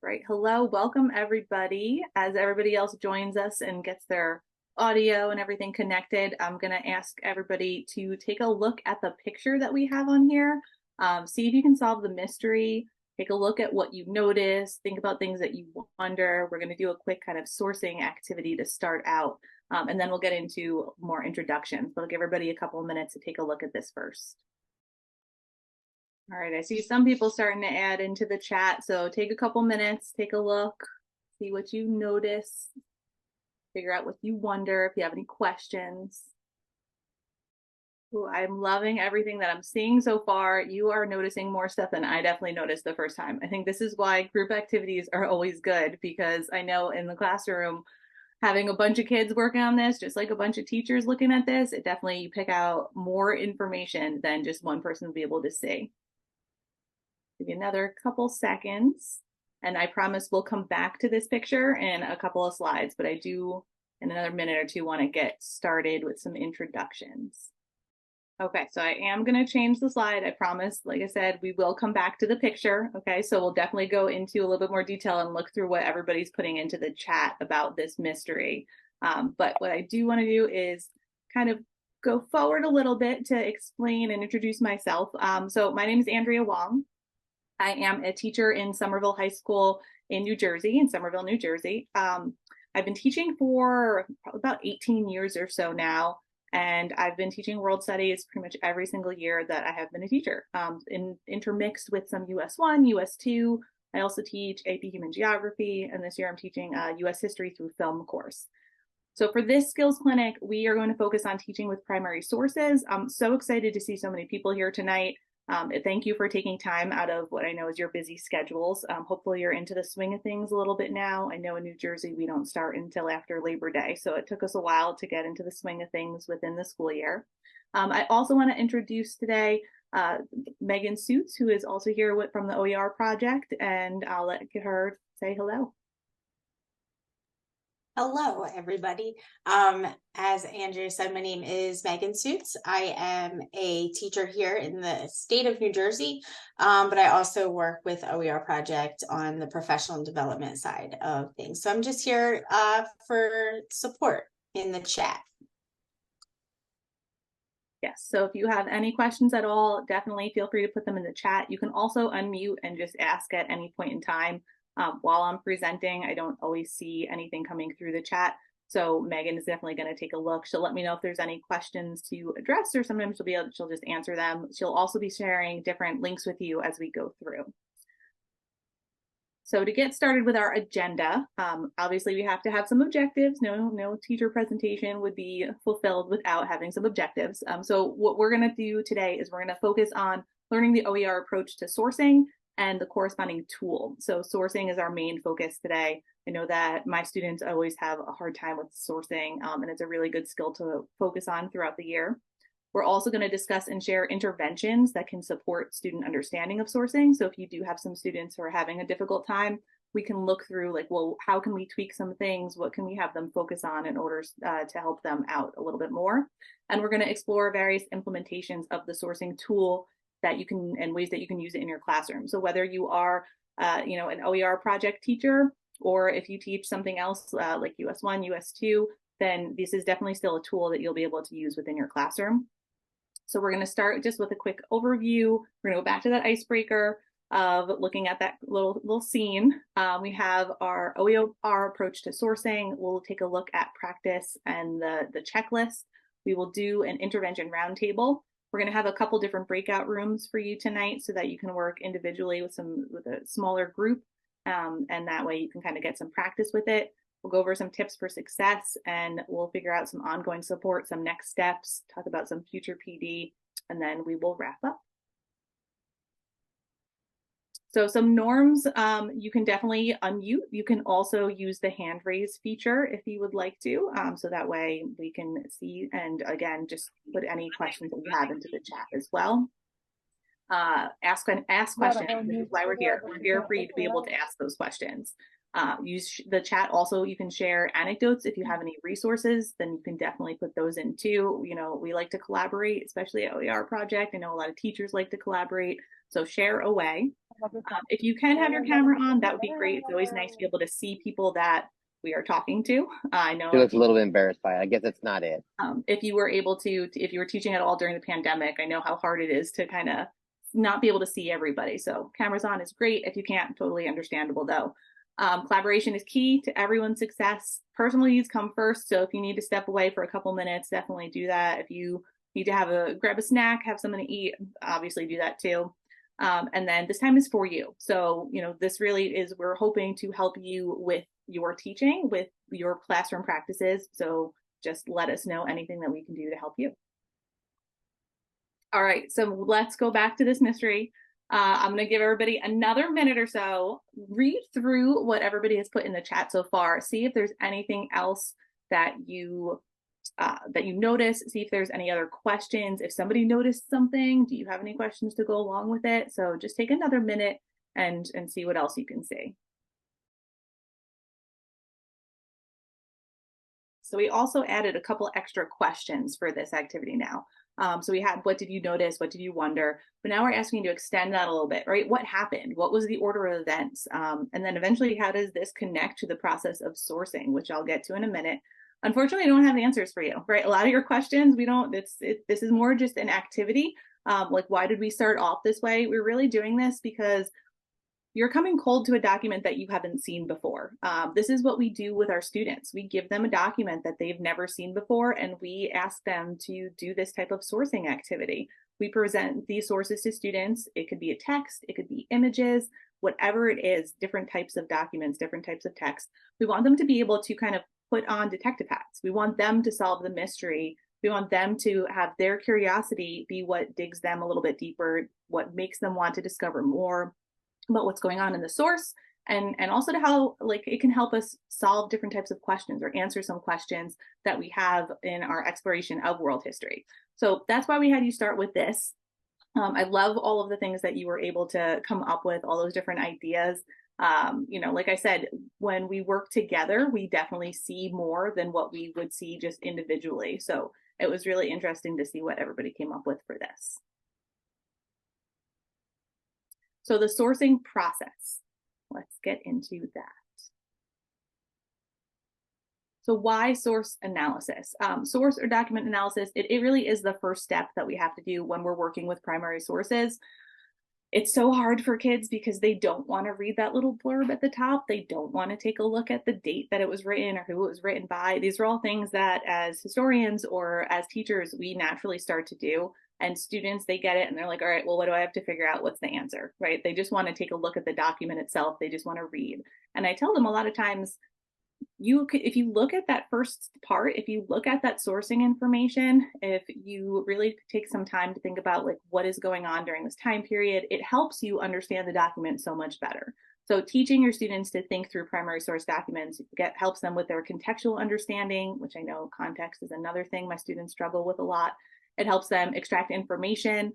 Right. Hello, welcome everybody. As everybody else joins us and gets their audio and everything connected, I'm going to ask everybody to take a look at the picture that we have on here. See if you can solve the mystery. Take a look at what you notice. Think about things that you wonder. We're going to do a quick kind of sourcing activity to start out, and then we'll get into more introductions. But I'll give everybody a couple of minutes to take a look at this first. All right, I see some people starting to add into the chat, so take a couple minutes, take a look, see what you notice, figure out what you wonder, if you have any questions. Ooh, I'm loving everything that I'm seeing so far. You are noticing more stuff than I definitely noticed the first time. I think this is why group activities are always good, because I know in the classroom, having a bunch of kids working on this, just like a bunch of teachers looking at this, it definitely, you pick out more information than just one person will be able to see. Give you another couple seconds, and I promise we'll come back to this picture in a couple of slides, but I do, in another minute or two, want to get started with some introductions. Okay, so I am going to change the slide. I promise. Like I said, we will come back to the picture. Okay, so we'll definitely go into a little bit more detail and look through what everybody's putting into the chat about this mystery. But what I do want to do is kind of go forward a little bit to explain and introduce myself. So my name is Andrea Wong. I am a teacher in Somerville High School in New Jersey, in Somerville, New Jersey. I've been teaching for about 18 years or so now, and I've been teaching world studies pretty much every single year that I have been a teacher, intermixed with some US1, US2. I also teach AP Human Geography, and this year I'm teaching US History through film course. So for this skills clinic, we are going to focus on teaching with primary sources. I'm so excited to see so many people here tonight. Thank you for taking time out of what I know is your busy schedules. Hopefully you're into the swing of things a little bit now. I know in New Jersey, we don't start until after Labor Day, so it took us a while to get into the swing of things within the school year. I also want to introduce today Megan Suits, who is also here from the OER Project, and I'll let her say hello. Hello, everybody. As Andrea said, my name is Megan Suits. I am a teacher here in the state of New Jersey, but I also work with OER Project on the professional development side of things. So I'm just here for support in the chat. Yes, so if you have any questions at all, definitely feel free to put them in the chat. You can also unmute and just ask at any point in time. While I'm presenting, I don't always see anything coming through the chat. So Megan is definitely going to take a look. She'll let me know if there's any questions to address, or sometimes she'll just answer them. She'll also be sharing different links with you as we go through. So to get started with our agenda, obviously we have to have some objectives. No teacher presentation would be fulfilled without having some objectives. So what we're going to do today is we're going to focus on learning the OER approach to sourcing and the corresponding tool. So sourcing is our main focus today. I know that my students always have a hard time with sourcing, and it's a really good skill to focus on throughout the year. We're also going to discuss and share interventions that can support student understanding of sourcing. So if you do have some students who are having a difficult time, we can look through like, well, how can we tweak some things? What can we have them focus on in order to help them out a little bit more? And we're going to explore various implementations of the sourcing tool that you can, and ways that you can use it in your classroom. So whether you are, an OER project teacher, or if you teach something else like US1, US2, then this is definitely still a tool that you'll be able to use within your classroom. So we're going to start just with a quick overview. We're going to go back to that icebreaker of looking at that little scene. We have our OER approach to sourcing. We'll take a look at practice and the checklist. We will do an intervention roundtable. We're going to have a couple different breakout rooms for you tonight so that you can work individually with a smaller group, and that way you can kind of get some practice with it. We'll go over some tips for success, and we'll figure out some ongoing support, some next steps, talk about some future PD, and then we will wrap up. So some norms, you can definitely unmute. You can also use the hand raise feature if you would like to, so that way we can see, and again, just put any questions that you have into the chat as well. Ask questions. This is why we're here. We're here for you to be able to ask those questions. Use the chat. Also, you can share anecdotes. If you have any resources, then you can definitely put those in too. We like to collaborate, especially at OER Project. I know a lot of teachers like to collaborate, so share away. If you can have your camera on, that would be great. It's always nice to be able to see people that we are talking to. I know She looks a little bit embarrassed by it. I guess that's not it. if you were able to, if you were teaching at all during the pandemic, I know how hard it is to kind of not be able to see everybody. So cameras on is great. If you can't, totally understandable though. Collaboration is key to everyone's success. Personal needs come first. So if you need to step away for a couple minutes, definitely do that. If you need to grab a snack, have something to eat, obviously do that too. And then this time is for you. So, this really is, we're hoping to help you with your teaching, with your classroom practices. So just let us know anything that we can do to help you. All right, so let's go back to this mystery. I'm going to give everybody another minute or so, read through what everybody has put in the chat so far, see if there's anything else that you notice, see if there's any other questions. If somebody noticed something, do you have any questions to go along with it? So just take another minute and see what else you can see. So we also added a couple extra questions for this activity now. So we had, what did you notice? What did you wonder? But now we're asking you to extend that a little bit, right? What happened? What was the order of events? And then eventually, how does this connect to the process of sourcing, which I'll get to in a minute. Unfortunately, I don't have the answers for you, right? A lot of your questions, this is more just an activity. Like, why did we start off this way? We're really doing this because you're coming cold to a document that you haven't seen before. This is what we do with our students. We give them a document that they've never seen before, and we ask them to do this type of sourcing activity. We present these sources to students. It could be a text, it could be images, whatever it is, different types of documents, different types of text. We want them to be able to kind of put on detective hats. We want them to solve the mystery. We want them to have their curiosity be what digs them a little bit deeper, what makes them want to discover more about what's going on in the source, and also to how it can help us solve different types of questions or answer some questions that we have in our exploration of world history. So that's why we had you start with this. I love all of the things that you were able to come up with, all those different ideas. Like I said, when we work together, we definitely see more than what we would see just individually. So it was really interesting to see what everybody came up with for this. So the sourcing process, let's get into that. So why source analysis? Source or document analysis, it really is the first step that we have to do when we're working with primary sources. It's so hard for kids because they don't want to read that little blurb at the top. They don't want to take a look at the date that it was written or who it was written by. These are all things that as historians or as teachers, we naturally start to do. And students, they get it and they're like, all right, well, what do I have to figure out? What's the answer, right? They just want to take a look at the document itself. They just want to read. And I tell them a lot of times, if you look at that first part, if you look at that sourcing information, if you really take some time to think about what is going on during this time period, it helps you understand the document so much better. So teaching your students to think through primary source documents helps them with their contextual understanding, which I know context is another thing my students struggle with a lot. It helps them extract information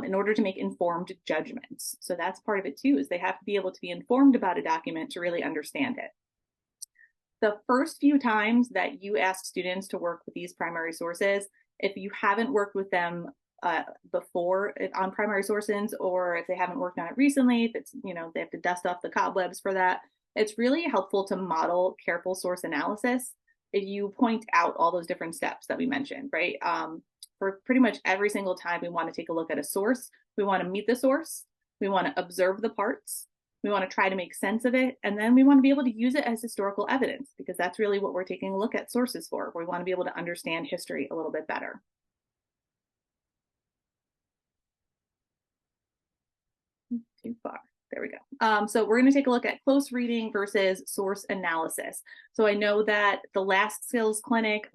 in order to make informed judgments. So that's part of it too, is they have to be able to be informed about a document to really understand it. The first few times that you ask students to work with these primary sources, if you haven't worked with them before on primary sources, or if they haven't worked on it recently, if it's, they have to dust off the cobwebs for that, it's really helpful to model careful source analysis if you point out all those different steps that we mentioned, right? For pretty much every single time we want to take a look at a source, we want to meet the source, we want to observe the parts, we want to try to make sense of it, and then we want to be able to use it as historical evidence, because that's really what we're taking a look at sources for. We want to be able to understand history a little bit better. Too far. There we go. So we're going to take a look at close reading versus source analysis. So I know that the last skills clinic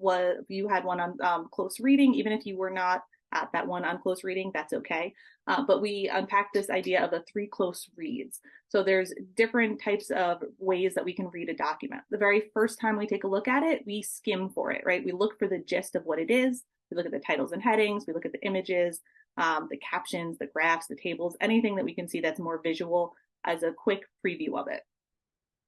you had one on close reading. Even if you were not at that one on close reading, that's okay. But we unpacked this idea of the 3 close reads. So there's different types of ways that we can read a document. The very first time we take a look at it, we skim for it, right? We look for the gist of what it is. We look at the titles and headings. We look at the images, the captions, the graphs, the tables, anything that we can see that's more visual as a quick preview of it.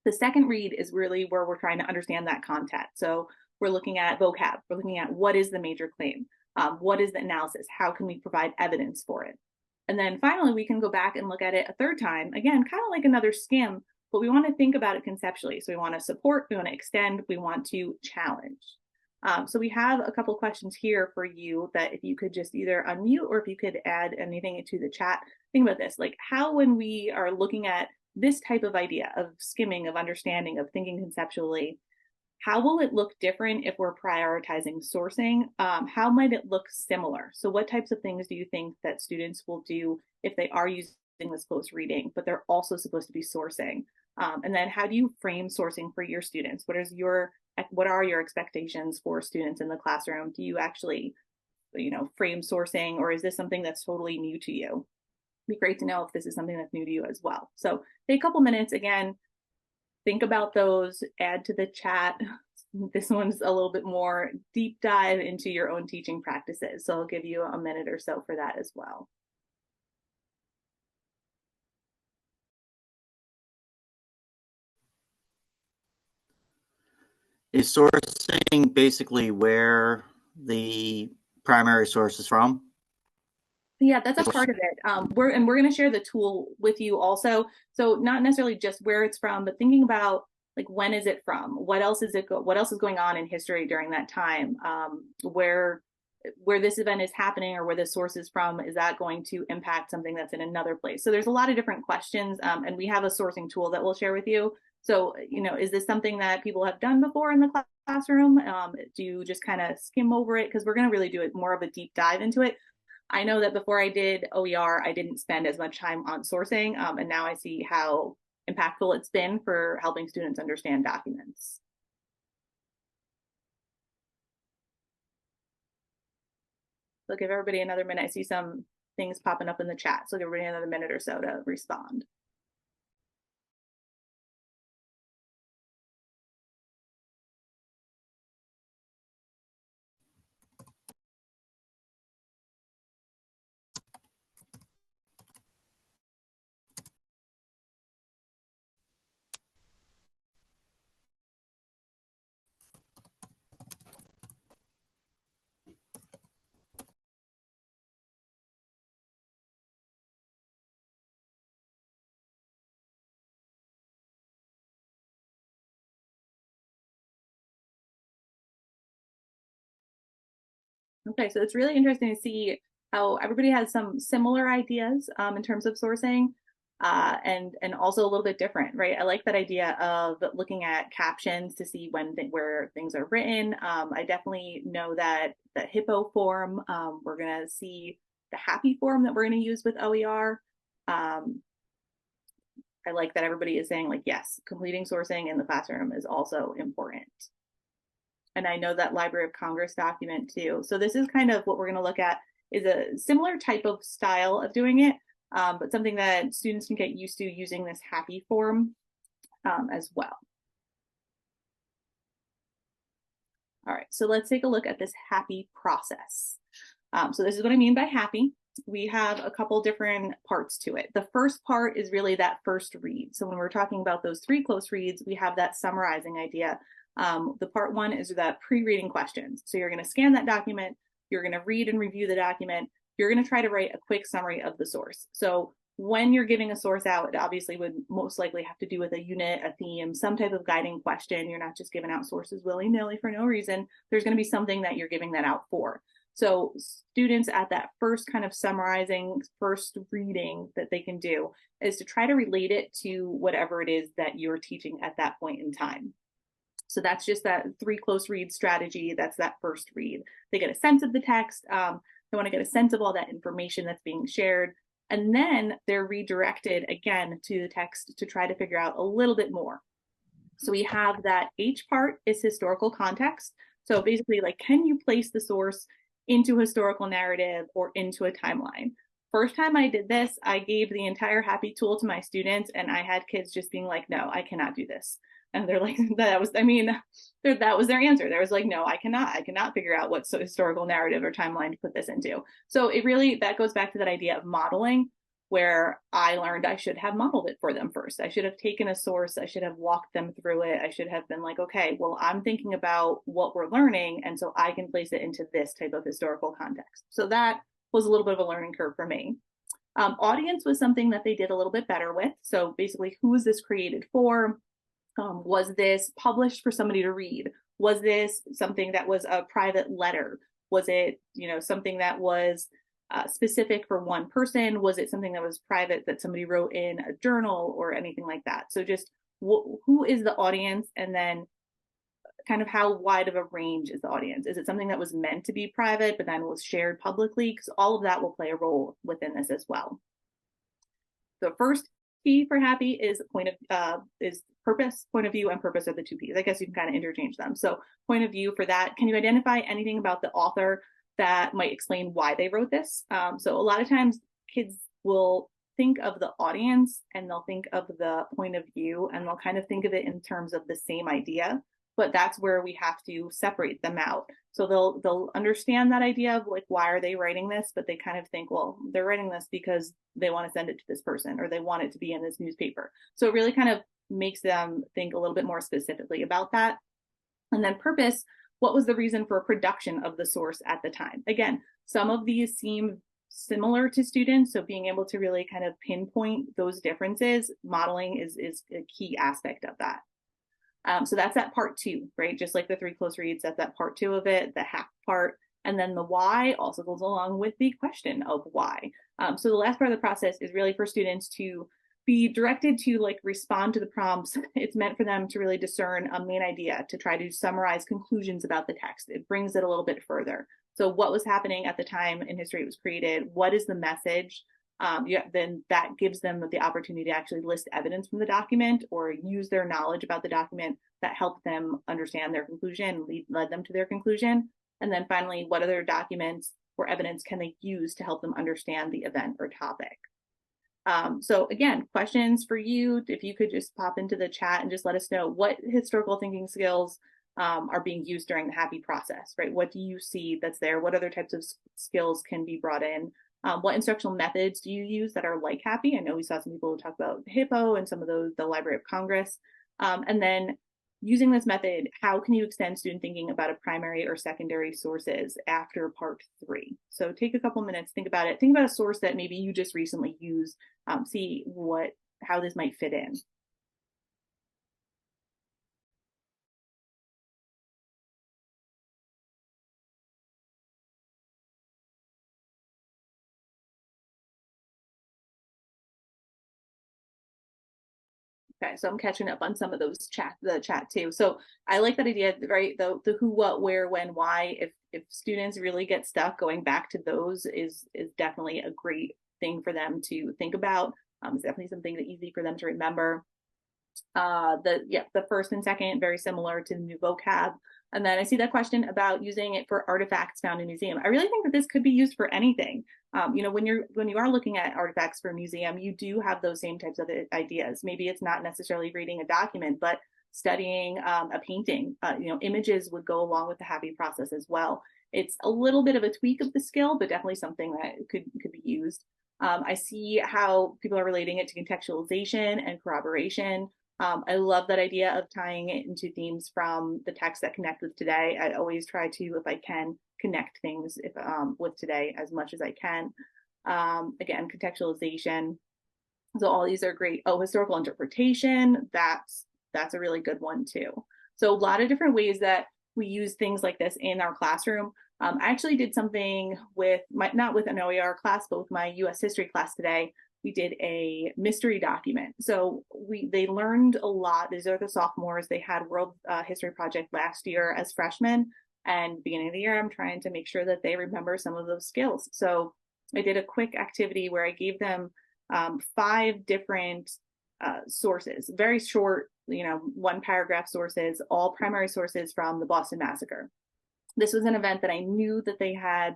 The second read is really where we're trying to understand that content. So we're looking at vocab. We're looking at what is the major claim? What is the analysis? How can we provide evidence for it? And then finally, we can go back and look at it a third time, again, kind of like another skim, but we want to think about it conceptually. So we want to support, we want to extend, we want to challenge. So we have a couple questions here for you that if you could just either unmute or if you could add anything into the chat. Think about this, like how when we are looking at this type of idea of skimming, of understanding, of thinking conceptually, how will it look different if we're prioritizing sourcing? How might it look similar? So what types of things do you think that students will do if they are using this close reading, but they're also supposed to be sourcing? And then how do you frame sourcing for your students? What are your expectations for students in the classroom? Do you actually, frame sourcing, or is this something that's totally new to you? It'd be great to know if this is something that's new to you as well. So take a couple minutes, again, think about those, add to the chat. This one's a little bit more deep dive into your own teaching practices. So I'll give you a minute or so for that as well. Is sourcing basically where the primary source is from? Yeah, that's a part of it. We're going to share the tool with you also. So not necessarily just where it's from, but thinking about like when is it from? What else is going on in history during that time? Where this event is happening or where the source is from, is that going to impact something that's in another place? So there's a lot of different questions, and we have a sourcing tool that we'll share with you. So, is this something that people have done before in the classroom? Do you just kind of skim over it? Because we're going to really do it more of a deep dive into it. I know that before I did OER, I didn't spend as much time on sourcing, and now I see how impactful it's been for helping students understand documents. So give everybody another minute. I see some things popping up in the chat, so give everybody another minute or so to respond. Okay, so it's really interesting to see how everybody has some similar ideas in terms of sourcing, and also a little bit different, right? I like that idea of looking at captions to see where things are written. I definitely know that the hippo form, we're gonna see the happy form that we're gonna use with OER. I like that everybody is saying like, yes, completing sourcing in the classroom is also important. And I know that Library of Congress document too. So this is kind of what we're going to look at, is a similar type of style of doing it, but something that students can get used to using this happy form as well. All right, so let's take a look at this happy process. So this is what I mean by happy. We have a couple different parts to it. The first part is really that first read. So when we're talking about those 3 close reads, we have that summarizing idea. The part 1 is that pre-reading questions. So you're going to scan that document, you're going to read and review the document, you're going to try to write a quick summary of the source. So when you're giving a source out, it obviously would most likely have to do with a unit, a theme, some type of guiding question. You're not just giving out sources willy-nilly for no reason. There's going to be something that you're giving that out for. So students at that first kind of summarizing, first reading that they can do is to try to relate it to whatever it is that you're teaching at that point in time. So that's just that 3 close read strategy. That's that first read. They get a sense of the text. They want to get a sense of all that information that's being shared. And then they're redirected again to the text to try to figure out a little bit more. So we have that H part is historical context. So basically, like, can you place the source into a historical narrative or into a timeline? First time I did this, I gave the entire happy tool to my students, and I had kids just being like, no, I cannot do this. And they're like, that was their answer. There was like, no, I cannot figure out what historical narrative or timeline to put this into. So that goes back to that idea of modeling, where I learned I should have modeled it for them first. I should have taken a source, I should have walked them through it. I should have been like, okay, well, I'm thinking about what we're learning, and so I can place it into this type of historical context. So that was a little bit of a learning curve for me. Audience was something that they did a little bit better with. So basically, who is this created for? Was this published for somebody to read? Was this something that was a private letter? Was it, something that was specific for one person? Was it something that was private that somebody wrote in a journal or anything like that? So just who is the audience, and then kind of how wide of a range is the audience? Is it something that was meant to be private but then was shared publicly? Because all of that will play a role within this as well. The first P for happy is is purpose. Point of view and purpose are the two P's. I guess you can kind of interchange them. So point of view, for that, can you identify anything about the author that might explain why they wrote this? So a lot of times kids will think of the audience and they'll think of the point of view, and they'll kind of think of it in terms of the same idea, but that's where we have to separate them out. So they'll understand that idea of like, why are they writing this? But they kind of think, well, they're writing this because they want to send it to this person, or they want it to be in this newspaper. So it really kind of makes them think a little bit more specifically about that. And then purpose, what was the reason for production of the source at the time? Again, some of these seem similar to students, so being able to really kind of pinpoint those differences, modeling is a key aspect of that. So that's that part two, right? Just like the 3 close reads, that's that part two of it, the half part. And then the why also goes along with the question of why. So the last part of the process is really for students to be directed to like respond to the prompts. It's meant for them to really discern a main idea, to try to summarize conclusions about the text. It brings it a little bit further. So what was happening at the time in history it was created? What is the message? Then that gives them the opportunity to actually list evidence from the document or use their knowledge about the document that helped them understand their conclusion, led them to their conclusion. And then finally, what other documents or evidence can they use to help them understand the event or topic? So again, questions for you, if you could just pop into the chat and just let us know what historical thinking skills are being used during the happy process, right? What do you see that's there? What other types of skills can be brought in? What instructional methods do you use that are like happy? I know we saw some people talk about HIPPO and some of those, the Library of Congress. And then using this method, how can you extend student thinking about a primary or secondary sources after part 3? So take a couple minutes, think about it. Think about a source that maybe you just recently used, see how this might fit in. Okay, so I'm catching up on some of those the chat too. So I like that idea, right? The who, what, where, when, why. If students really get stuck, going back to those is definitely a great thing for them to think about. It's definitely something that's easy for them to remember. The first and second, very similar to the new vocab. And then I see that question about using it for artifacts found in a museum. I really think that this could be used for anything. When you are looking at artifacts for a museum, you do have those same types of ideas. Maybe it's not necessarily reading a document, but studying a painting. Images would go along with the happy process as well. It's a little bit of a tweak of the skill, but definitely something that could be used. I see how people are relating it to contextualization and corroboration. I love that idea of tying it into themes from the text that connect with today. I always try to, if I can, connect things with today as much as I can. Again, contextualization. So all these are great. Oh, historical interpretation. That's a really good one too. So a lot of different ways that we use things like this in our classroom. I actually did something with not with an OER class, but with my US history class today. We did a mystery document. So they learned a lot. These are the sophomores. They had World History Project last year as freshmen. And beginning of the year, I'm trying to make sure that they remember some of those skills. So I did a quick activity where I gave them 5 different sources, very short, 1 paragraph sources, all primary sources from the Boston Massacre. This was an event that I knew that they had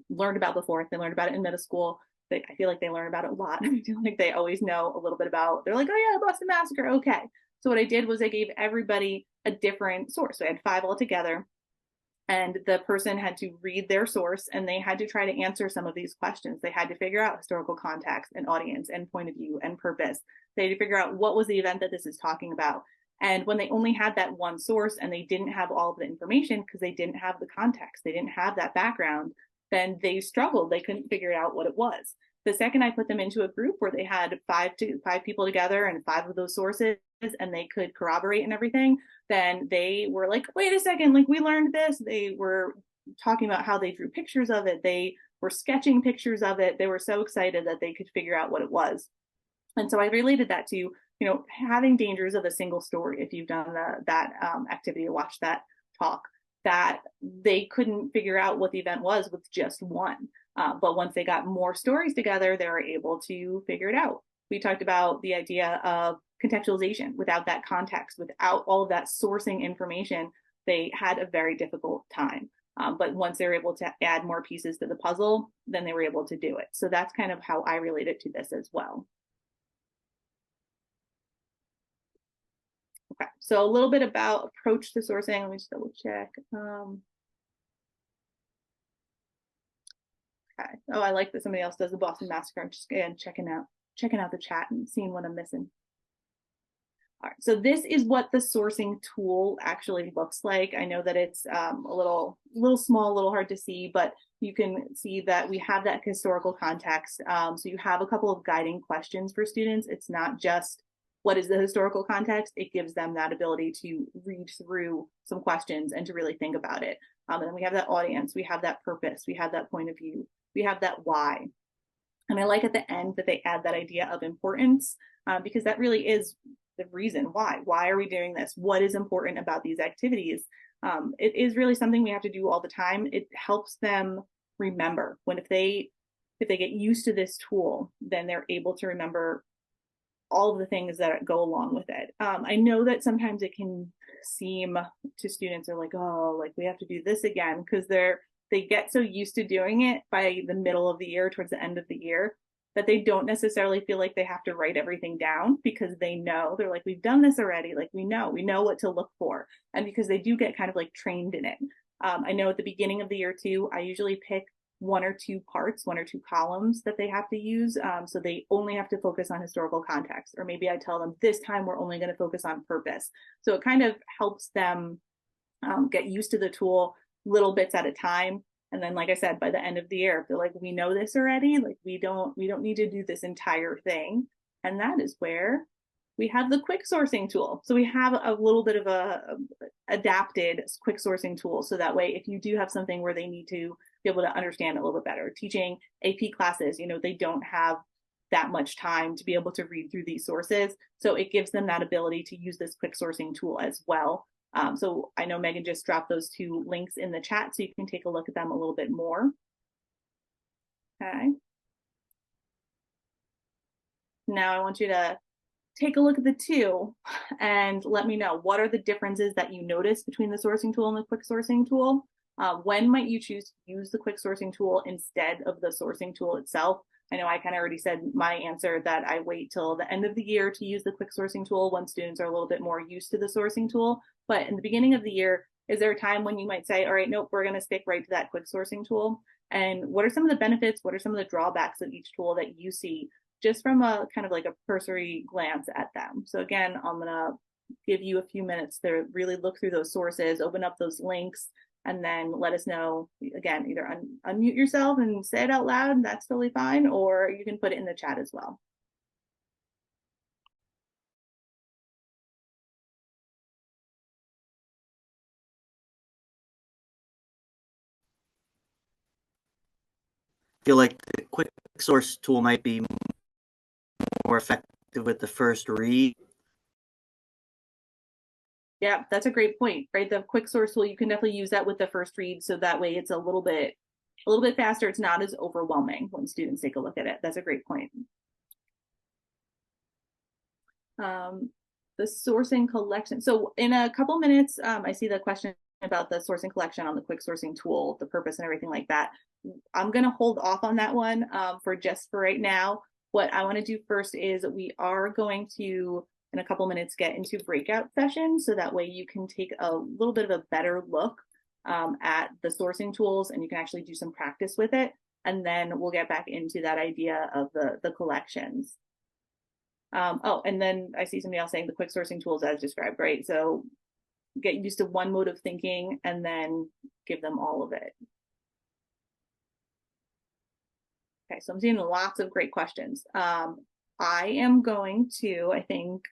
learned about before. They learned about it in middle school. I feel like they learn about it a lot. I feel like they always know a little bit about, they're like, oh yeah, the Boston Massacre, okay. So what I did was I gave everybody a different source. So I had 5 altogether, and the person had to read their source, and they had to try to answer some of these questions. They had to figure out historical context and audience and point of view and purpose. They had to figure out what was the event that this is talking about. And when they only had that one source and they didn't have all of the information because they didn't have the context, they didn't have that background, then they struggled. They couldn't figure out what it was. The second I put them into a group where they had five people together and 5 of those sources and they could corroborate and everything, then they were like, wait a second, like we learned this. They were talking about how they drew pictures of it. They were sketching pictures of it. They were so excited that they could figure out what it was. And so I related that to, having dangers of a single story. If you've done that activity or watched that talk, that they couldn't figure out what the event was with just one. But once they got more stories together, they were able to figure it out. We talked about the idea of contextualization. Without that context, without all of that sourcing information, they had a very difficult time. But once they were able to add more pieces to the puzzle, then they were able to do it. So that's kind of how I relate it to this as well. Okay, so a little bit about approach to sourcing. Let me just double check. Okay. Oh, I like that somebody else does the Boston Massacre. I'm just again checking out the chat and seeing what I'm missing. All right, so this is what the sourcing tool actually looks like. I know that it's a little small, a little hard to see, but you can see that we have that historical context. So you have a couple of guiding questions for students. It's not just what is the historical context. It gives them that ability to read through some questions and to really think about it. And then we have that audience, we have that purpose, we have that point of view, we have that why. And I like at the end that they add that idea of importance, because that really is the reason why. Why are we doing this? What is important about these activities? It is really something we have to do all the time. It helps them remember. If they get used to this tool, then they're able to remember all of the things that go along with it. I know that sometimes it can seem to students are like, oh, like we have to do this again, because they get so used to doing it by the middle of the year, towards the end of the year, that they don't necessarily feel like they have to write everything down, because they know, they're like, we've done this already. Like we know what to look for. And because they do get kind of like trained in it. I know at the beginning of the year too, I usually pick 1 or 2 parts, 1 or 2 columns that they have to use. So they only have to focus on historical context, or maybe I tell them this time we're only going to focus on purpose. So it kind of helps them get used to the tool little bits at a time. And then, like I said, by the end of the year, if they're like, we know this already, like we don't need to do this entire thing. And that is where we have the quick sourcing tool. So we have a little bit of a adapted quick sourcing tool. So that way, if you do have something where they need to be able to understand a little bit better, teaching AP classes, they don't have that much time to be able to read through these sources. So it gives them that ability to use this quick sourcing tool as well. So I know Megan just dropped those 2 links in the chat, so you can take a look at them a little bit more. Okay. Now I want you to take a look at the 2 and let me know, what are the differences that you notice between the sourcing tool and the quick sourcing tool? When might you choose to use the quick sourcing tool instead of the sourcing tool itself? I know I kind of already said my answer, that I wait till the end of the year to use the quick sourcing tool when students are a little bit more used to the sourcing tool. But in the beginning of the year, is there a time when you might say, all right, nope, we're going to stick right to that quick sourcing tool? And what are some of the benefits? What are some of the drawbacks of each tool that you see, just from a kind of like a cursory glance at them? So again, I'm going to give you a few minutes to really look through those sources, open up those links, and then let us know. Again, either unmute yourself and say it out loud, that's totally fine, or you can put it in the chat as well. I feel like the quick source tool might be more effective with the first read. Yeah, that's a great point, right? The quick source tool, you can definitely use that with the first read, so that way it's a little bit faster. It's not as overwhelming when students take a look at it. That's a great point. The sourcing collection. So in a couple minutes, I see the question about the sourcing collection on the quick sourcing tool, the purpose and everything like that. I'm going to hold off on that one for right now. What I want to do first is we are going to, in a couple minutes, get into breakout sessions, so that way you can take a little bit of a better look at the sourcing tools, and you can actually do some practice with it. And then we'll get back into that idea of the collections. Oh, and then I see somebody else saying the quick sourcing tools as described, right? So get used to one mode of thinking and then give them all of it. Okay, so I'm seeing lots of great questions. I am going to, I think,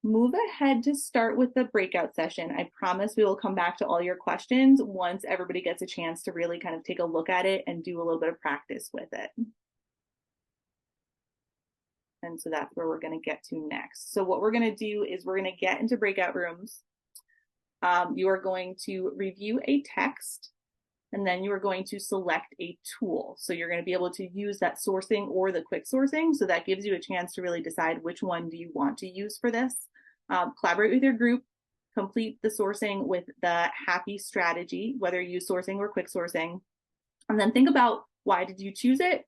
move ahead to start with the breakout session. I promise we will come back to all your questions once everybody gets a chance to really kind of take a look at it and do a little bit of practice with it. And so that's where we're going to get to next. So what we're going to do is we're going to get into breakout rooms. You are going to review a text, and then you are going to select a tool. So you're going to be able to use that sourcing or the quick sourcing. So that gives you a chance to really decide which one do you want to use for this. Collaborate with your group, complete the sourcing with the happy strategy, whether you use sourcing or quick sourcing. And then think about, why did you choose it?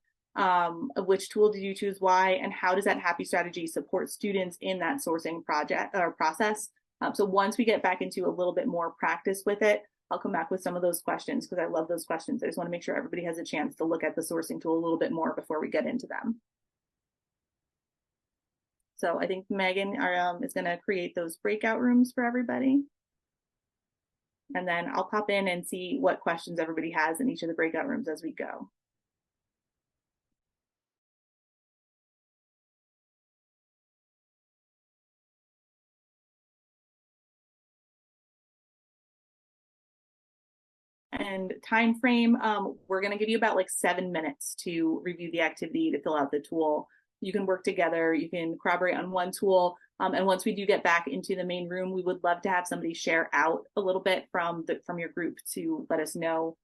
Which tool did you choose, why, and how does that happy strategy support students in that sourcing project or process? So once we get back into a little bit more practice with it, I'll come back with some of those questions because I love those questions. I just want to make sure everybody has a chance to look at the sourcing tool a little bit more before we get into them. So I think Megan is going to create those breakout rooms for everybody. And then I'll pop in and see what questions everybody has in each of the breakout rooms as we go. And time frame, we're going to give you about like 7 minutes to review the activity, to fill out the tool. You can work together, you can collaborate on one tool. And once we do get back into the main room, we would love to have somebody share out a little bit from your group to let us know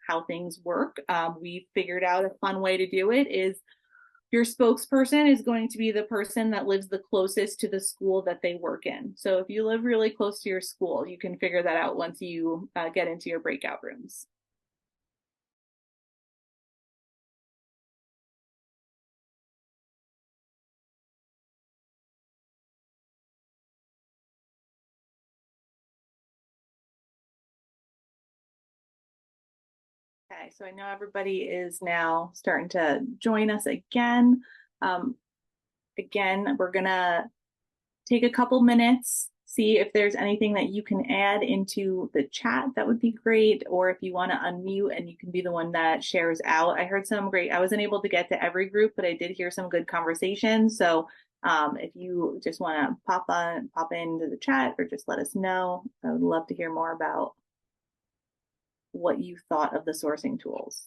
how things work. We figured out a fun way to do it is your spokesperson is going to be the person that lives the closest to the school that they work in. So if you live really close to your school, you can figure that out once you get into your breakout rooms. Okay, so I know everybody is now starting to join us again. Again, we're gonna take a couple minutes, see if there's anything that you can add into the chat, that would be great. Or if you want to unmute and you can be the one that shares out. I heard some great, I wasn't able to get to every group, but I did hear some good conversation. So if you just want to pop into the chat or just let us know, I would love to hear more about what you thought of the sourcing tools.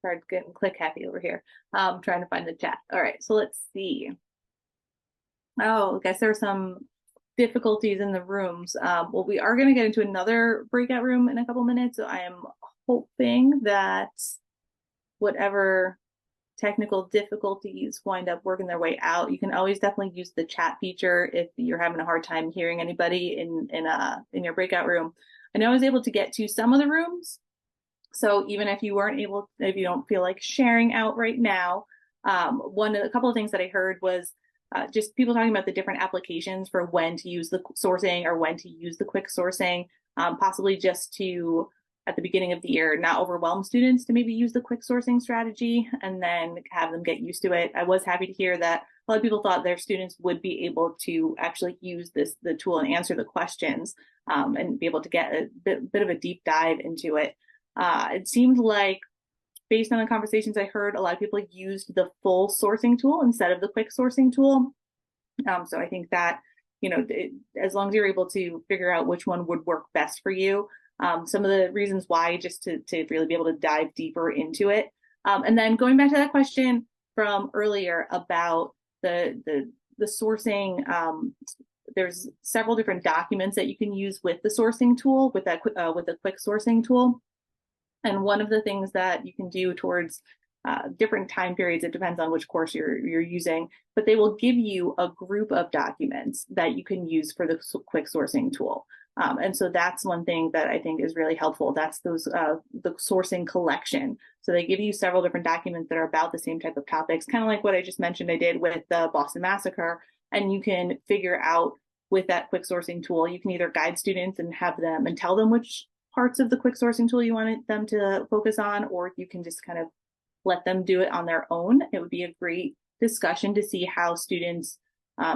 Sorry, getting click happy over here. Trying to find the chat. All right, so let's see. Oh, I guess there are some difficulties in the rooms. Well, we are going to get into another breakout room in a couple minutes, so I am hoping that whatever technical difficulties wind up working their way out. You can always definitely use the chat feature if you're having a hard time hearing anybody in your breakout room. I know I was able to get to some of the rooms, so even if you weren't able, if you don't feel like sharing out right now, a couple of things that I heard was just people talking about the different applications for when to use the sourcing or when to use the quick sourcing, possibly just to, at the beginning of the year, not overwhelm students to maybe use the quick sourcing strategy and then have them get used to it. I was happy to hear that a lot of people thought their students would be able to actually use the tool and answer the questions and be able to get a bit of a deep dive into it. It seemed like, based on the conversations I heard, a lot of people used the full sourcing tool instead of the quick sourcing tool. So I think that, as long as you're able to figure out which one would work best for you, some of the reasons why, just to really be able to dive deeper into it. And then going back to that question from earlier about the sourcing, there's several different documents that you can use with the sourcing tool, with the quick sourcing tool. And one of the things that you can do towards different time periods, it depends on which course you're using, but they will give you a group of documents that you can use for the quick sourcing tool. And so that's one thing that I think is really helpful. That's the sourcing collection. So they give you several different documents that are about the same type of topics, kind of like what I just mentioned I did with the Boston Massacre. And you can figure out with that quick sourcing tool, you can either guide students and have them and tell them which parts of the quick sourcing tool you wanted them to focus on, or you can just kind of let them do it on their own. It would be a great discussion to see how students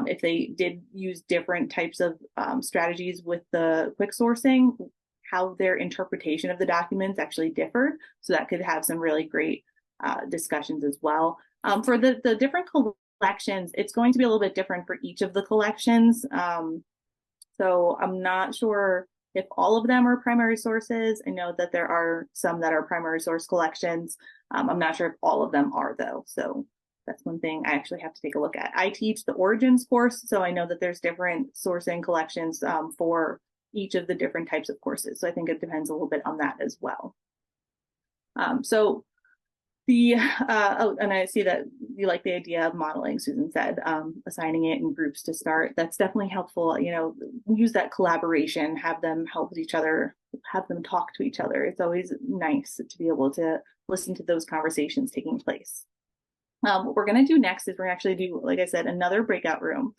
if they did use different types of strategies with the quick sourcing, how their interpretation of the documents actually differed. So that could have some really great discussions as well. For the different collections, it's going to be a little bit different for each of the collections. So I'm not sure if all of them are primary sources. I know that there are some that are primary source collections. I'm not sure if all of them are though. So that's one thing I actually have to take a look at. I teach the origins course, so I know that there's different sourcing collections for each of the different types of courses. So I think it depends a little bit on that as well. So the oh, and I see that you like the idea of modeling, Susan said, assigning it in groups to start. That's definitely helpful. You know, use that collaboration, have them help each other, have them talk to each other. It's always nice to be able to listen to those conversations taking place. What we're going to do next is we're going to actually do, like I said, another breakout room.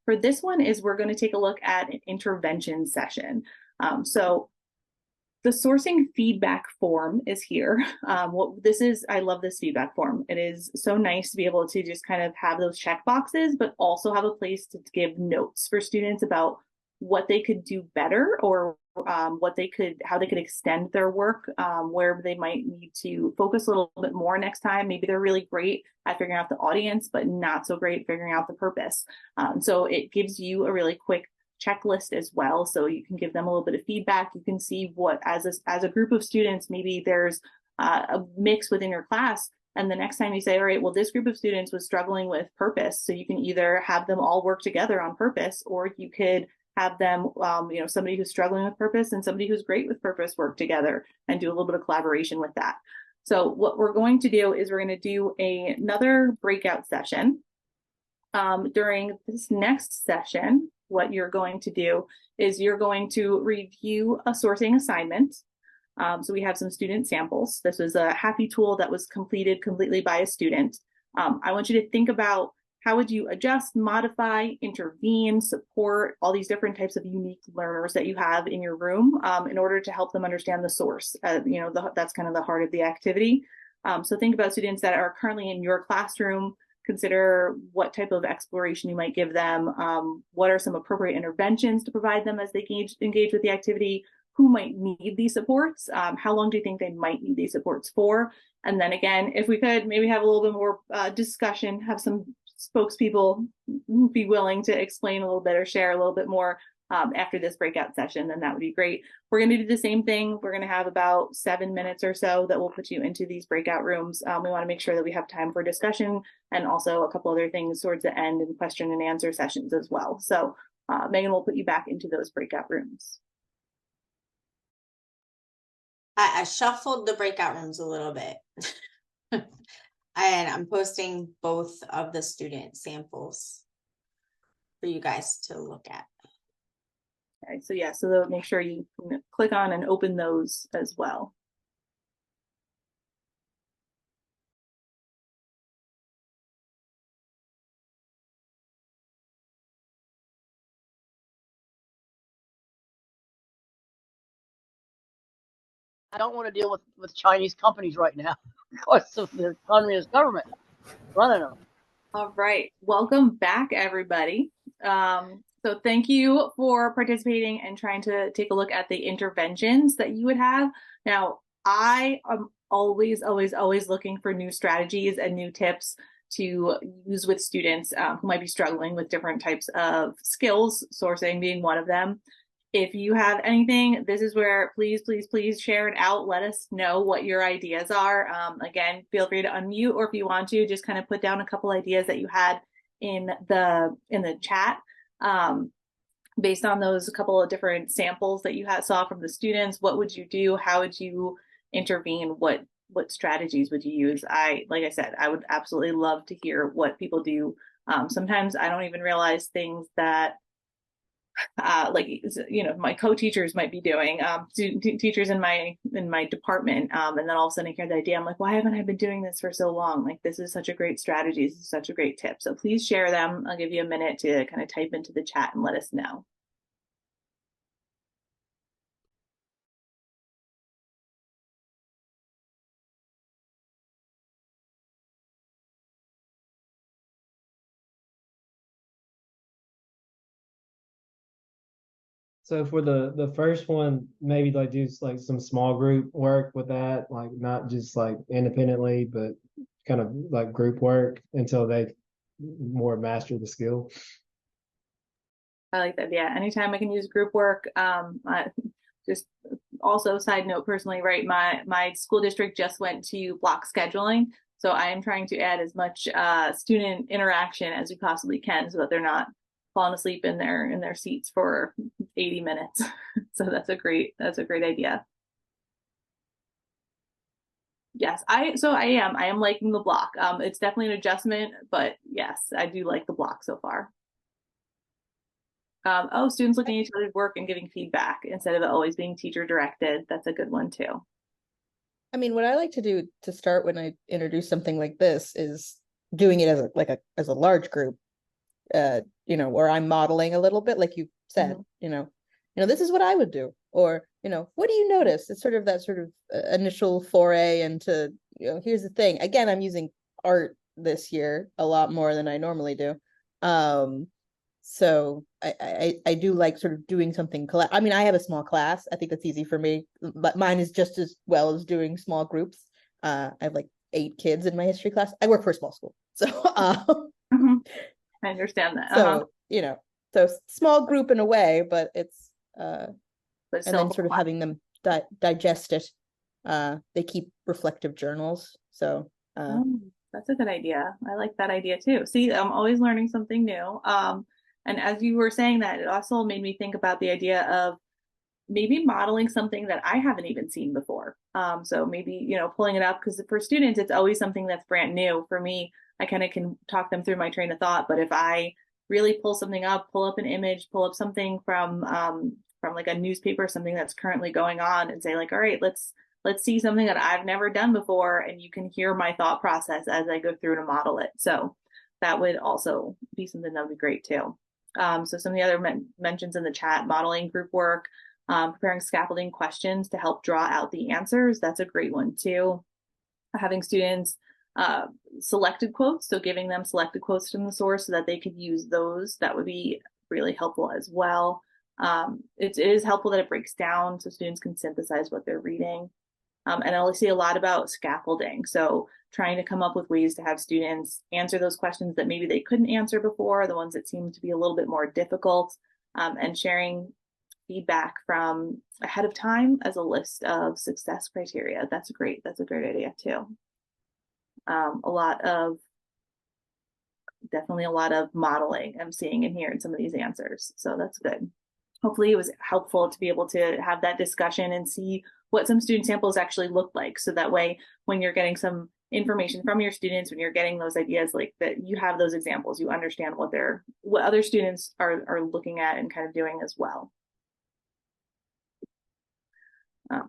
For this one is we're going to take a look at an intervention session. So the sourcing feedback form is here. What this is, I love this feedback form. It is so nice to be able to just kind of have those check boxes, but also have a place to give notes for students about what they could do better, or what they could, how they could extend their work, where they might need to focus a little bit more next time. Maybe they're really great at figuring out the audience, but not so great at figuring out the purpose. So it gives you a really quick checklist as well, so you can give them a little bit of feedback. You can see what, as a group of students, maybe there's a mix within your class, and the next time you say, all right, well, this group of students was struggling with purpose, so you can either have them all work together on purpose, or you could have them, you know, somebody who's struggling with purpose and somebody who's great with purpose work together and do a little bit of collaboration with that. So what we're going to do is we're going to do another breakout session. During this next session, what you're going to do is you're going to review a sourcing assignment. So we have some student samples. This was a happy tool that was completed completely by a student. I want you to think about how would you adjust, modify, intervene, support all these different types of unique learners that you have in your room in order to help them understand the source. You know, that's kind of the heart of the activity. So think about students that are currently in your classroom. Consider what type of exploration you might give them. What are some appropriate interventions to provide them as they engage with the activity? Who might need these supports? How long do you think they might need these supports for? And then again, if we could maybe have a little bit more discussion, have some spokespeople be willing to explain a little bit or share a little bit more after this breakout session, then that would be great. We're going to do the same thing. We're going to have about 7 minutes or so that will put you into these breakout rooms. We want to make sure that we have time for discussion and also a couple other things towards the end and question and answer sessions as well. So Megan will put you back into those breakout rooms. I shuffled the breakout rooms a little bit. And I'm posting both of the student samples for you guys to look at. Okay, so yeah, so make sure you click on and open those as well. I don't want to deal with Chinese companies right now because of the communist government running them. All right, welcome back, everybody. So thank you for participating and trying to take a look at the interventions that you would have. Now, I am always looking for new strategies and new tips to use with students who might be struggling with different types of skills, sourcing being one of them. If you have anything, this is where please share it out. Let us know what your ideas are. Again, feel free to unmute, or if you want to, just kind of put down a couple ideas that you had in the chat. Based on those couple of different samples that you saw from the students, what would you do? How would you intervene? What strategies would you use? Like I said, I would absolutely love to hear what people do. Sometimes I don't even realize things that like, you know, my co-teachers might be doing, teachers in my department, and then all of a sudden I hear the idea, I'm like, why haven't I been doing this for so long? Like, this is such a great strategy, this is such a great tip. So please share them. I'll give you a minute to kind of type into the chat and let us know. So for the first one, maybe like do like some small group work with that, like not just like independently, but kind of like group work until they more master the skill. I like that. Yeah, anytime I can use group work. Just also side note personally, right? My school district just went to block scheduling, so I am trying to add as much student interaction as we possibly can, so that they're not falling asleep in their seats for 80 minutes. So that's a great idea. Yes, I am liking the block. It's definitely an adjustment, but yes, I do like the block so far. Oh, students looking at each other's work and giving feedback instead of it always being teacher directed. That's a good one too. I mean, what I like to do to start when I introduce something like this is doing it as a large group, where I'm modeling a little bit, like you said, this is what I would do, or what do you notice? It's sort of that sort of initial foray into, here's the thing. Again, I'm using art this year a lot more than I normally do. So I do like sort of doing something. I mean, I have a small class. I think that's easy for me, but mine is just as well as doing small groups. I have like 8 kids in my history class. I work for a small school, so I understand that. So small group in a way, but it's But and still then sort of having them digest it. They keep reflective journals, so that's a good idea. I like that idea too. See, I'm always learning something new. And as you were saying that, it also made me think about the idea of maybe modeling something that I haven't even seen before. So maybe, pulling it up, because for students, it's always something that's brand new. For me, I kind of can talk them through my train of thought. But if I really pull something up, pull up an image, pull up something from like a newspaper, something that's currently going on, and say like, all right, let's see something that I've never done before, and you can hear my thought process as I go through to model it. So that would also be something that would be great too. So some of the other mentions in the chat: modeling group work, preparing scaffolding questions to help draw out the answers. That's a great one too. Having students selected quotes, so giving them selected quotes from the source so that they could use those. That would be really helpful as well. It is helpful that it breaks down so students can synthesize what they're reading. And I'll see a lot about scaffolding. So trying to come up with ways to have students answer those questions that maybe they couldn't answer before, the ones that seem to be a little bit more difficult, and sharing feedback from ahead of time as a list of success criteria. That's a great idea too. Definitely a lot of modeling I'm seeing in here in some of these answers. So that's good. Hopefully it was helpful to be able to have that discussion and see what some student samples actually look like. So that way, when you're getting some information from your students, when you're getting those ideas, like that, you have those examples, you understand what other students are looking at and kind of doing as well.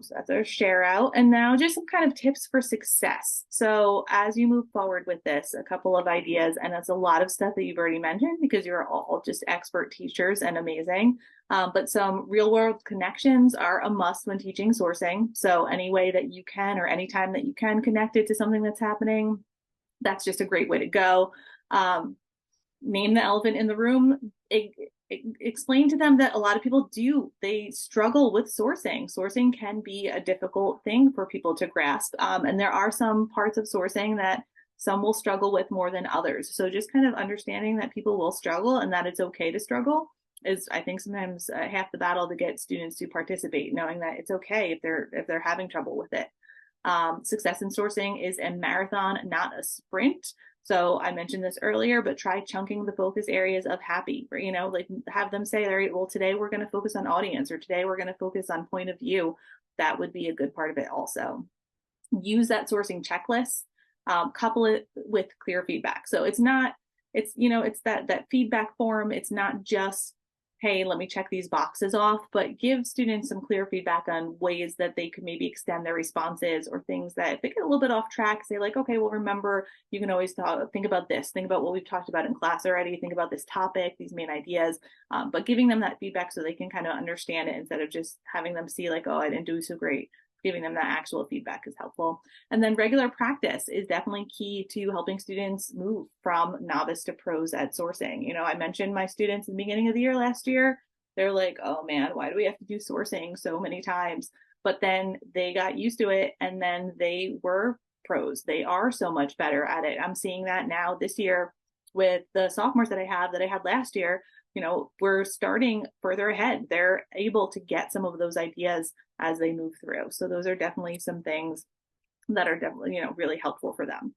So that's our share out. And now just some kind of tips for success. So as you move forward with this, a couple of ideas, and that's a lot of stuff that you've already mentioned because you're all just expert teachers and amazing. But some real world connections are a must when teaching sourcing. So any way that you can, or anytime that you can connect it to something that's happening, that's just a great way to go. Name the elephant in the room. Explain to them that a lot of people they struggle with sourcing. Sourcing can be a difficult thing for people to grasp. And there are some parts of sourcing that some will struggle with more than others. So just kind of understanding that people will struggle and that it's okay to struggle is, I think, sometimes half the battle to get students to participate, knowing that it's okay if they're having trouble with it. Success in sourcing is a marathon, not a sprint. So I mentioned this earlier, but try chunking the focus areas of happy, like have them say, all right, well, today we're going to focus on audience, or today we're going to focus on point of view. That would be a good part of it also. Use that sourcing checklist, couple it with clear feedback. So it's that feedback form. It's not just, hey, let me check these boxes off, but give students some clear feedback on ways that they could maybe extend their responses, or things that if they get a little bit off track, say like, okay, well, remember, you can always think about this, think about what we've talked about in class already, think about this topic, these main ideas, but giving them that feedback so they can kind of understand it instead of just having them see like, oh, I didn't do so great. Giving them that actual feedback is helpful. And then regular practice is definitely key to helping students move from novice to pros at sourcing. I mentioned my students in the beginning of the year last year, they're like, oh man, why do we have to do sourcing so many times? But then they got used to it, and then they were pros. They are so much better at it. I'm seeing that now this year with the sophomores that I had last year. We're starting further ahead. They're able to get some of those ideas as they move through. So those are definitely some things that are definitely, really helpful for them.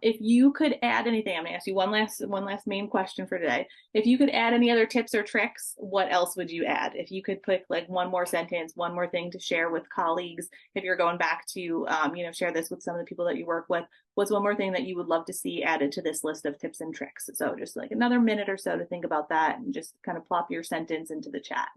If you could add anything, I'm gonna ask you one last main question for today. If you could add any other tips or tricks, what else would you add? If you could put like one more sentence, one more thing to share with colleagues, if you're going back to, share this with some of the people that you work with, what's one more thing that you would love to see added to this list of tips and tricks? So just like another minute or so to think about that, and just kind of plop your sentence into the chat.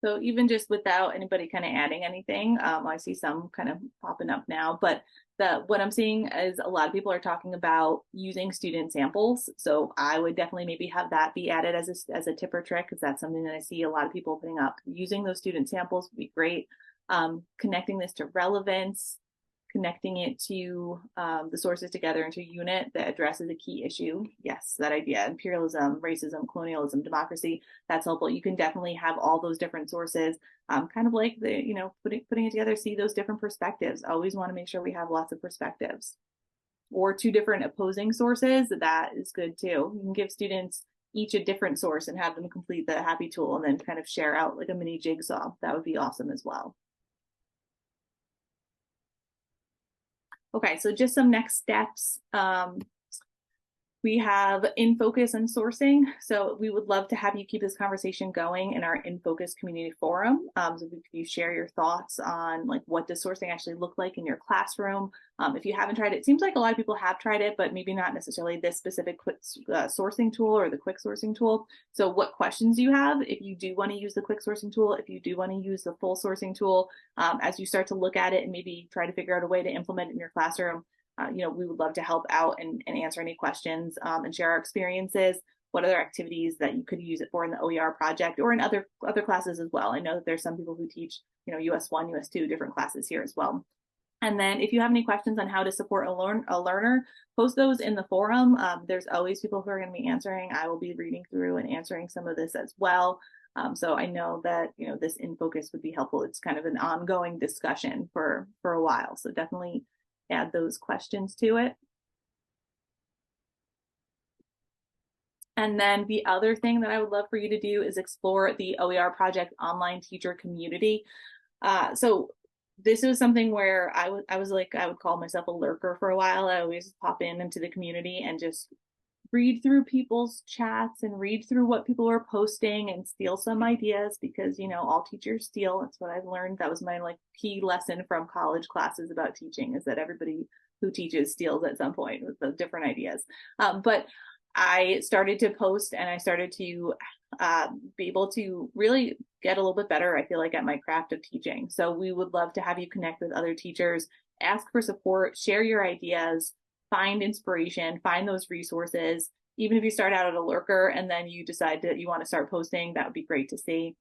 So even just without anybody kind of adding anything, I see some kind of popping up now, but what I'm seeing is a lot of people are talking about using student samples. So I would definitely maybe have that be added as a tip or trick, because that's something that I see a lot of people putting up. Using those student samples would be great. Connecting this to relevance, connecting it to the sources together into a unit that addresses a key issue. Yes, that idea. Imperialism, racism, colonialism, democracy, that's helpful. You can definitely have all those different sources, kind of like putting it together, see those different perspectives. Always want to make sure we have lots of perspectives. Or two different opposing sources, that is good too. You can give students each a different source and have them complete the happy tool and then kind of share out like a mini jigsaw. That would be awesome as well. Okay, so just some next steps. We have in focus and sourcing. So we would love to have you keep this conversation going in our in focus community forum. So if you share your thoughts on like what does sourcing actually look like in your classroom. If you haven't tried it, it seems like a lot of people have tried it, but maybe not necessarily this specific quick sourcing tool or the quick sourcing tool. So what questions do you have if you do want to use the quick sourcing tool, if you do want to use the full sourcing tool, as you start to look at it and maybe try to figure out a way to implement it in your classroom. We would love to help out and answer any questions and share our experiences. What other activities that you could use it for in the OER project or in other classes as well. I know that there's some people who teach, US1, US2, different classes here as well. And then if you have any questions on how to support a learner, post those in the forum. There's always people who are going to be answering. I will be reading through and answering some of this as well. So I know that, this in focus would be helpful. It's kind of an ongoing discussion for a while. So definitely add those questions to it. And then the other thing that I would love for you to do is explore the OER Project online teacher community. So this was something where I would call myself a lurker for a while. I always pop into the community and just read through people's chats and read through what people are posting and steal some ideas, because all teachers steal. That's what I've learned. That was my key lesson from college classes about teaching, is that everybody who teaches steals at some point with the different ideas. But I started to post and I started to be able to really get a little bit better, I feel like, at my craft of teaching. So we would love to have you connect with other teachers, ask for support, share your ideas, find inspiration, find those resources. Even if you start out at a lurker and then you decide that you want to start posting, that would be great to see.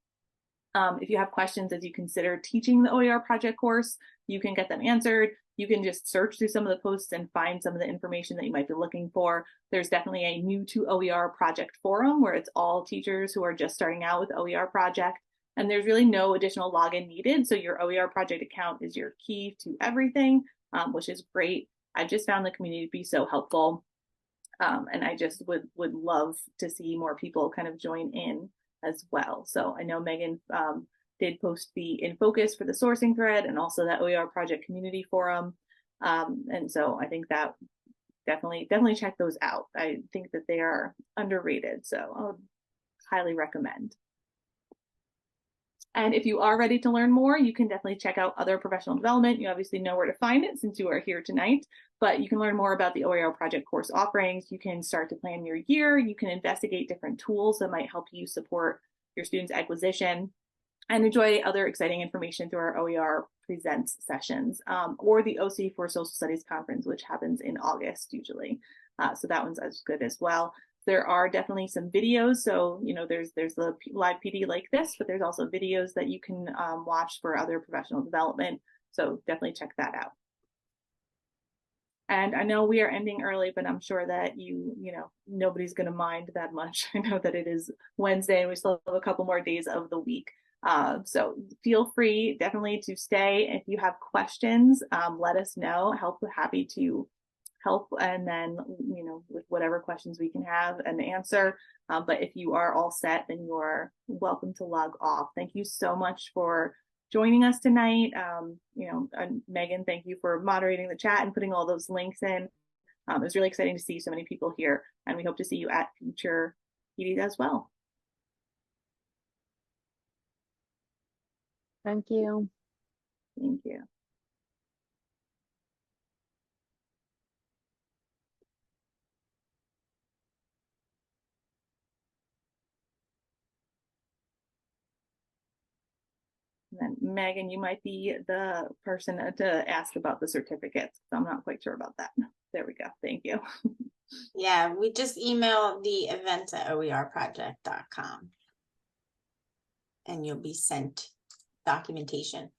If you have questions as you consider teaching the OER project course, you can get them answered. You can just search through some of the posts and find some of the information that you might be looking for. There's definitely a new to OER project forum where it's all teachers who are just starting out with OER project. And there's really no additional login needed. So your OER project account is your key to everything, which is great. I've just found the community to be so helpful. And I just would love to see more people kind of join in as well. So I know Megan did post the in focus for the sourcing thread and also that OER project community forum. And so I think that definitely check those out. I think that they are underrated. So I would highly recommend. And if you are ready to learn more, you can definitely check out other professional development. You obviously know where to find it since you are here tonight, but you can learn more about the OER project course offerings. You can start to plan your year. You can investigate different tools that might help you support your students' acquisition, and enjoy other exciting information through our OER Presents sessions, or the OC for Social Studies Conference, which happens in August usually. So that one's as good as well. There are definitely some videos. So, there's the live PD like this, but there's also videos that you can watch for other professional development. So definitely check that out. And I know we are ending early, but I'm sure that nobody's going to mind that much. I know that it is Wednesday and we still have a couple more days of the week. So feel free definitely to stay. If you have questions, let us know. Happy to help. And then, with whatever questions we can have and answer. But if you are all set, then you're welcome to log off. Thank you so much for joining us tonight. And Megan, thank you for moderating the chat and putting all those links in. It was really exciting to see so many people here, and we hope to see you at future PDs as well. Thank you. Thank you. And then Megan, you might be the person to ask about the certificates. I'm not quite sure about that. There we go. Thank you. Yeah, we just email the event at oerproject.com and you'll be sent documentation.